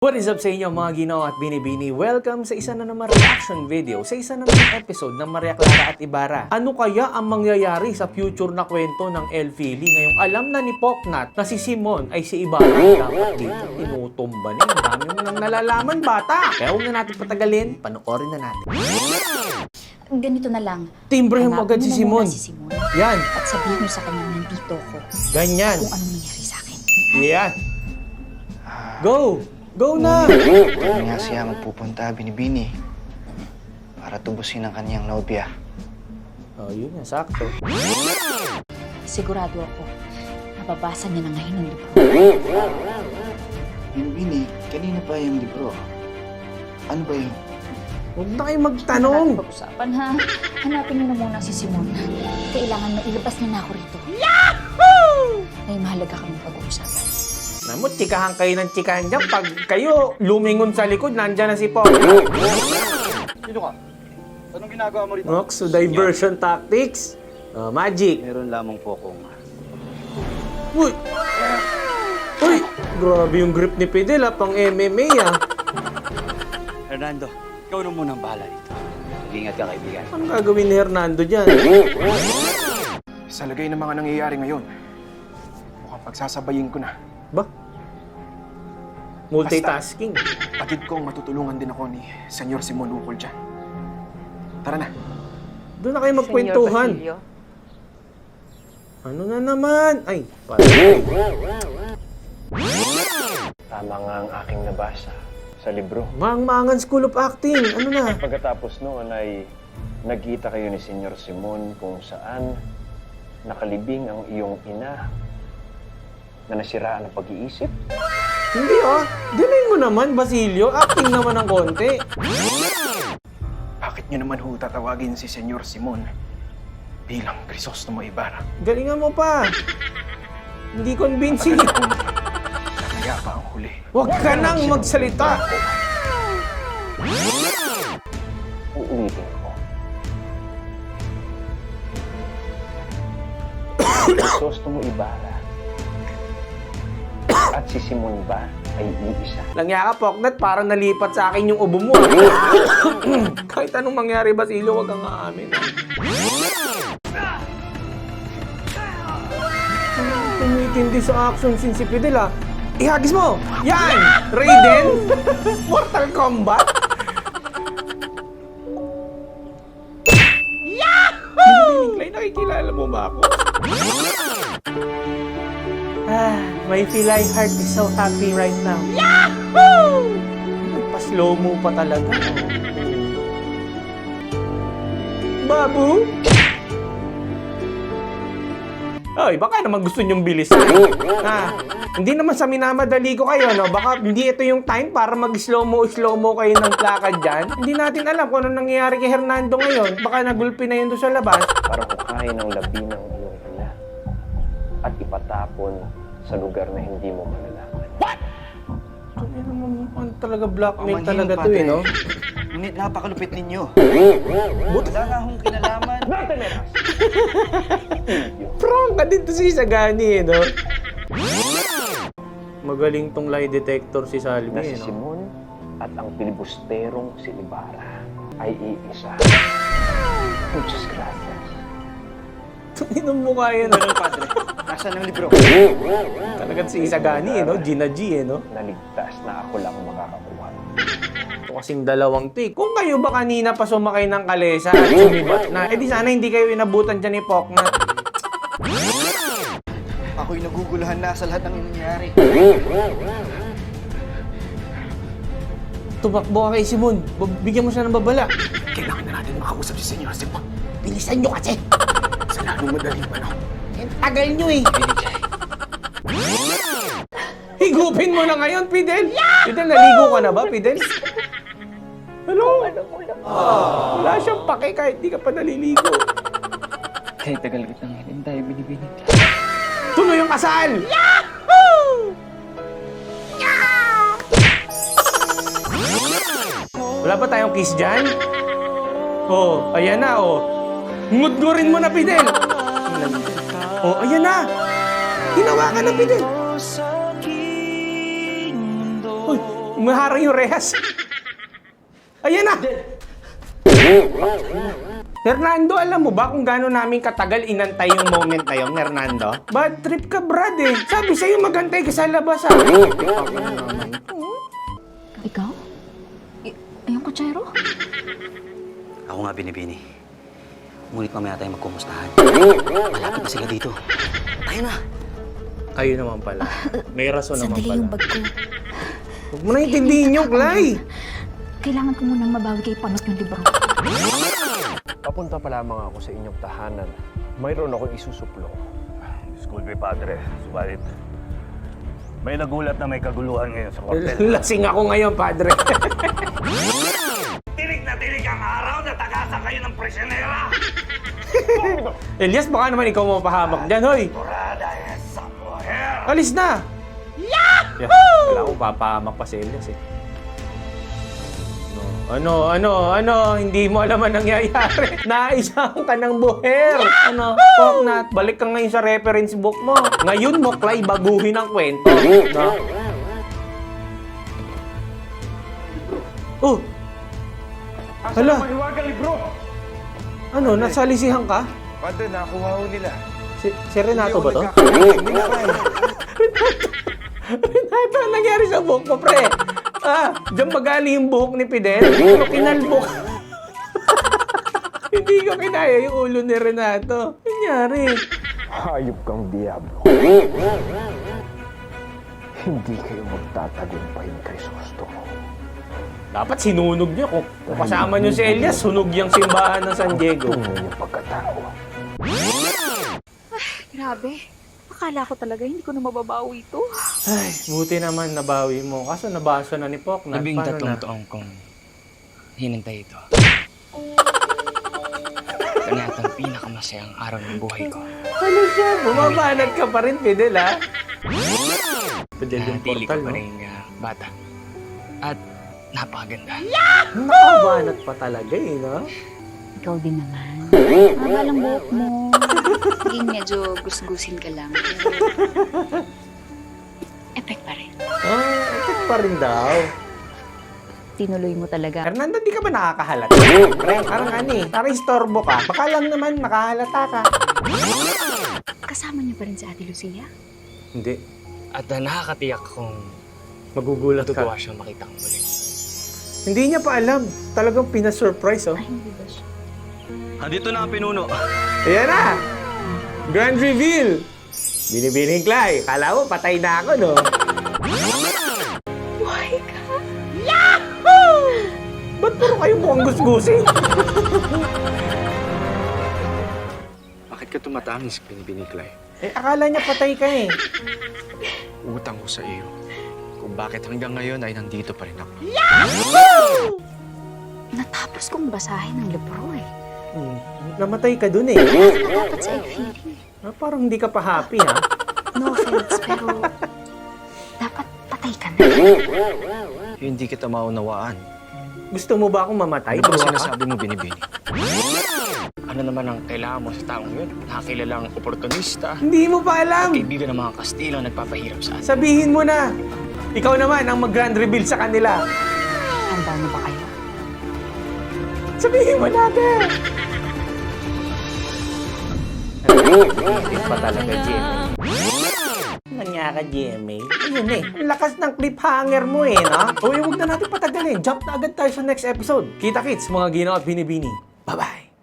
What is up sa inyo mga Ginoo at Binibini? Welcome sa isa na naman reaction video, sa isa na naman episode ng Maria Clara at Ibarra. Ano kaya ang mangyayari sa future na kwento ng El Fili ngayong alam na ni Poknat na si Simon ay si Ibarra? Dapat dito tinutumba niya. Ang dami mo nang nalalaman, bata! Kaya huwag na natin patagalin, panoorin na natin. Ganito na lang. Timbrehin mo agad si Simon. Yan. At sabihin mo sa kanya nandito ko. Ganyan. Kung ano nangyari sa akin. Yan. Go! Go na! Kami nga siya magpupunta, Binibini. Para tubusin ang kanyang nobya. Oh, yun nga, sakto. Sigurado ako, nababasa niya na ngayon ang libro. Binibini, kanina pa yung libro. Ano ba yun? Huwag na kayo magtanong. Natin pag-usapan ha. Hanapin niyo na muna si Simon. Kailangan na ilabas niya na ako rito. Yahoo! May mahalaga kami pag-uusapan. Namu, tsikahan kayo ng tsikahan dyan. Pag kayo lumingon sa likod, nandyan na si Paul. Sino ka? Anong ginagawa mo rito? So diversion tactics. Magic. Meron lamang po akong... Uy! Uy! Grabe yung grip ni Fidel ha, pang MMA ha. Hernando, ikaw na muna ang bahala dito. Mag-ingat ka, kaibigan. Ano gagawin ni Hernando dyan? Sa lagay ng mga nangyayari ngayon, mukhang pagsasabayin ko na. Ba? Multitasking. Patid kong matutulungan din ako ni Senyor Simon ukol dyan. Tara na. Doon na kayo magkwentuhan. Ano na naman? Ay, patay. Tama nga ang aking nabasa sa libro. Maang-maangan School of Acting. Ano na? Pagkatapos noon ay nagkita kayo ni Senyor Simon kung saan nakalibing ang iyong ina na nasiraan ang pag-iisip. Hindi ah. Dinayin mo naman, Basilio. Acting naman ng konti. Bakit nyo naman ho tatawagin si Senyor Simon bilang Crisostomo Ibarra? Galingan mo pa. Hindi convincing. Namaya pa ang huli. Huwag ka nang magsalita. Uulitin ko. Crisostomo Ibarra at si Simon ba ay iisa? Langya ka, Poknat, parang nalipat sa akin yung ubo mo. Kahit anong mangyari, Basilio, huwag kang aamin. Tumitindi sa action sin si Fidel, ah. Ihagis mo! Yan! Raiden! Mortal Kombat! Yahoo! Binigay, nakikilala mo ba ako? My Filay heart is so happy right now. Yahoo! Pa-slow mo pa talaga. Babu? Ay, baka naman gusto nyong bilisan. Hindi naman sa minamadali ko kayo, no? Baka hindi ito yung time para mag-slow mo kayo ng lakad dyan. Hindi natin alam kung ano nangyayari kay Hernando ngayon. Baka nagulpi na yun doon sa labas. Para hukayin ang labi ng iyong ina at ipatapon sa lugar na hindi mo malalaman. What? Ano naman talaga blackmail Pamanhin, talaga to Padre. eh, no? Ngunit napakalupit ninyo. Buti Wala nga akong kinalaman. Prong ka dito si Sagani, eh, no? Magaling tong lie detector si Salvi, Na eh, si no? Simon at ang pilibusterong si Ibarra ay iisa. Muchas gracias. Inong mukha yan, Ano, Padre? Nasaan ang libro? talagang si Sagani, eh, no? Gina G, eh, no? Naligtas na ako lang makakakuha. Ito kasing dalawang take. Kung kayo ba kanina pa sumakay ng kalesa at sumibat na, edi sana hindi kayo inabutan dyan ni Poknat. Ako'y naguguluhan na sa lahat ng nangyayari. Tumakbo ka kay Simon. Bigyan mo siya ng babala. Kailangan na natin makausap si Senyor Simon. Bilisan nyo kasi. Sa lalong madaling panahon. Tagal nyo eh. Higupin mo na ngayon, Fidel. Fidel, naligo ka na ba, Fidel? Hello? Wala siyang pake kahit di ka pa naliligo. Kahit tagal kitang hinintay, Binibini. Tuloy yung kasal! Yahoo! Wala ba tayong kiss dyan? Oh, ayan na, oh. Ngudgurin mo na, Fidel. Oh, ayan na. Hinawakan na, Fidel. Uy, Umaharang yung rehas. Ayan na! Fernando, alam mo ba kung gaano namin katagal inantay yung moment na yun, Fernando? Bad trip ka, Brad eh. Sabi sa'yo magantay ka sa labas, ah. Ikaw? Ayong kutsero? Ako nga, Binibini. Ngunit mamaya tayo magkumustahan. Malapit na sila dito. Tayo na. Kayo naman pala. May rason naman Sandali pala. yung bag ko. Huwag mo na intindihin yung Clay. Kailangan ko munang mabawi kay Panot yung libro. Papunta pa lamang ako sa inyong tahanan. Mayroon akong isusuplong. Disculpe, Padre. Subalit, may nagulat na may kaguluhan ngayon sa korte. Lasing ako ngayon, Padre. Tinig na tinig ang araw na tagasan kayo ng prisyonera! Elias, baka naman ikaw mapahamak dyan, hoy. Turada sa mujer! Alis na! Yahoo! Wala akong papahamak pa si Elias eh. Ano, hindi mo alam ang nangyayari. Naisang ka ng buher. Poknat, balik ka ngayon sa reference book mo. Ngayon mo, Clay, baguhin ang kwento. No? Oh! Hala, Mahiwagang libro! ano, nasalisihan ka? Padre, nakuha ho nila. Si Renato ba to? Hindi na kaya. Renato, ang nangyari sa buhok mo, pre? Diyan magali yung buhok ni Fidel? Ano kinalbok? Hindi ko kinaya yung ulo ni Renato. Nangyari. Hayop kang diablo. Hindi kayo magtatagumpay ni Crisostomo. Dapat sinunog niya. Kung kasama niyo si Elias, sunog yung simbahan ng San Diego. Tunay yung pagkatao. Grabe. Akala ko talaga hindi ko na mababawi ito. Ay, buti naman nabawi mo. Kaso nabasa na ni Poknat. Labing Paano tatlong na? taong kong hinintay ito. Kanya itong pinakamasayang araw ng buhay ko. Ano siya? Bumabanat ka pa rin, Fidel, ha? Fidel yung Nanatili portal, ko pa no? rin bata. At napakaganda. Nakabanat pa talaga, eh, no? Ikaw din naman. Haba lang buhok mo. Naging medyo gusgusin ka lang. Pero... Epic pa rin. Ito pa rin daw. Tinuloy mo talaga. Fernando, di ka ba nakakahalata? Pre, parang parang istorbo ka. Baka lang naman makahalata ka. Kasama niyo pa rin si Ate Lucia? Hindi. At nakakatiyak kung Magugulat tutuwa ka. siyang makita ko muli. Hindi niya pa alam. Talagang pina-surprise, oh. Ay, hindi ba siya? Andito na ang pinuno. Ayan na! Grand reveal! Binibining Clay. Kala mo, patay na ako, no? Buhay ka? Ba't puro kayo mukhang gusgusin? Bakit ka tumatamis, Binibini Clay? Akala niya patay ka, eh. Utang ko sa iyo. Kung bakit hanggang ngayon ay nandito pa rin ako. Natapos kong basahin ang libro eh. Namatay ka dun, eh. Dapat sa egg feeling. Parang hindi ka pa happy, ha? No offense, pero... dapat patay ka na. Hindi kita maunawaan. Gusto mo ba akong mamatay? Ano ba Bruha ka? sinasabi mo, Binibini? Ano naman ang kailangan mo sa taong yun? Nakakilalang oportunista, Hindi mo pa alam! kaibigan ng mga Kastila ang nagpapahirap sa atin. Sabihin mo na! Ikaw naman ang mag-grand reveal sa kanila. Handa na ba kayo? Sabihin mo natin! Natin pa talaga, GMA. Manya ka, GMA. Ayun eh. Ang lakas ng cliffhanger mo eh, no? O, huwag na natin patagalin. Jump na agad tayo sa next episode. Kita-kits, mga ginawa at binibini. Bye-bye!